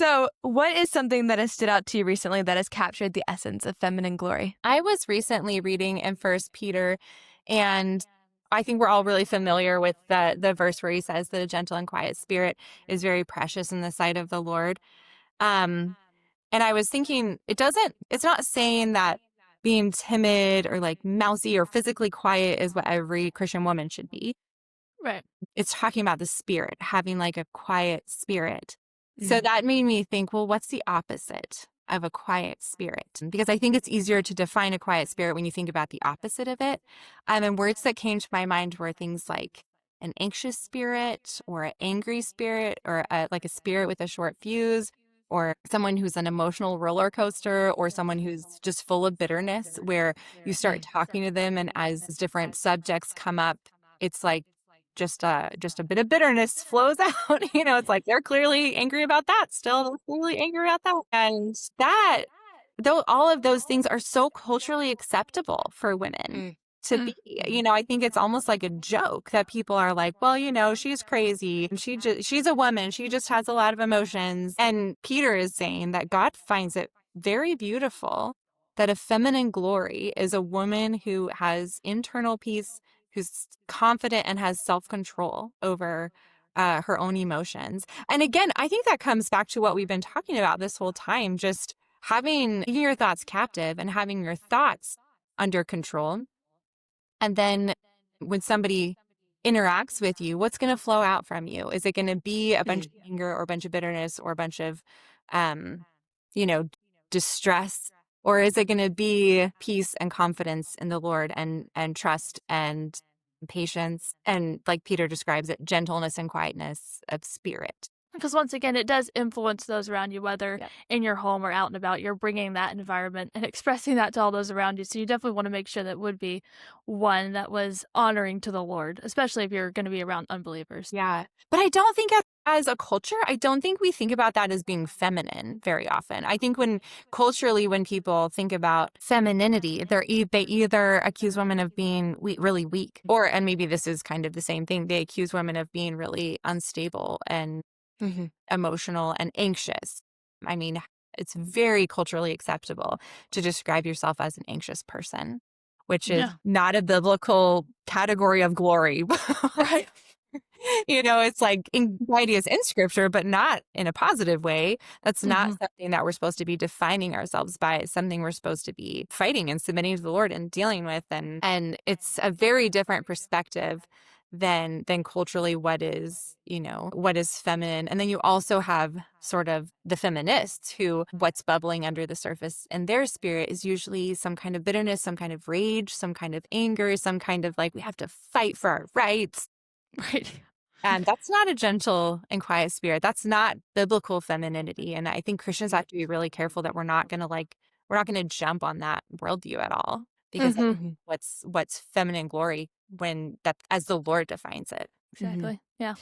So, what is something that has stood out to you recently that has captured the essence of feminine glory? I was recently reading in First Peter, and I think we're all really familiar with the verse where he says that a gentle and quiet spirit is very precious in the sight of the Lord. Um, and I was thinking, it's not saying that being timid or like mousy or physically quiet is what every Christian woman should be. Right. It's talking about the spirit, having like a quiet spirit. So Mm. that made me think, well, what's the opposite of a quiet spirit? Because I think it's easier to define a quiet spirit when you think about the opposite of it. And words that came to my mind were things like an anxious spirit or an angry spirit or like a spirit with a short fuse or someone who's an emotional roller coaster or someone who's just full of bitterness where you start Mm. talking to them and as different subjects come up, it's like just a bit of bitterness flows out. It's like they're clearly angry about that still. They're clearly angry about that. And that though all of those things are so culturally acceptable for women Mm. to be. Mm. I think it's almost like a joke that people are like, well, she's crazy. And she's a woman. She just has a lot of emotions. And Peter is saying that God finds it very beautiful that a feminine glory is a woman who has internal peace, who's confident and has self-control over her own emotions. And again, I think that comes back to what we've been talking about this whole time, just taking your thoughts captive and having your thoughts under control. And then when somebody interacts with you, what's going to flow out from you? Is it going to be a bunch Mm. of anger or a bunch of bitterness or a bunch of, um, you know, distress? Or is it going to be peace and confidence in the Lord and trust and patience? And like Peter describes it, gentleness and quietness of spirit. Because once again, it does influence those around you, whether Yep. in your home or out and about, you're bringing that environment and expressing that to all those around you. So you definitely want to make sure that would be one that was honoring to the Lord, especially if you're going to be around unbelievers. Yeah. But I don't think as a culture, I don't think we think about that as being feminine very often. I think culturally, when people think about femininity, they either accuse women of being really weak, and maybe this is kind of the same thing. They accuse women of being really unstable and Hmm. emotional and anxious. I mean, it's very culturally acceptable to describe yourself as an anxious person, which is Yeah. not a biblical category of glory. Right. It's like anxiety is in scripture, but not in a positive way. That's not Hmm. something that we're supposed to be defining ourselves by. It's something we're supposed to be fighting and submitting to the Lord and dealing with. And it's a very different perspective than culturally what is feminine. And then you also have sort of the feminists who what's bubbling under the surface in their spirit is usually some kind of bitterness, some kind of rage, some kind of anger, some kind of like we have to fight for our rights. Right. And that's not a gentle and quiet spirit. That's not biblical femininity. And I think Christians have to be really careful that we're not gonna jump on that worldview at all. Because that's Hmm. what's feminine glory when that as the Lord defines it. Exactly. Yeah.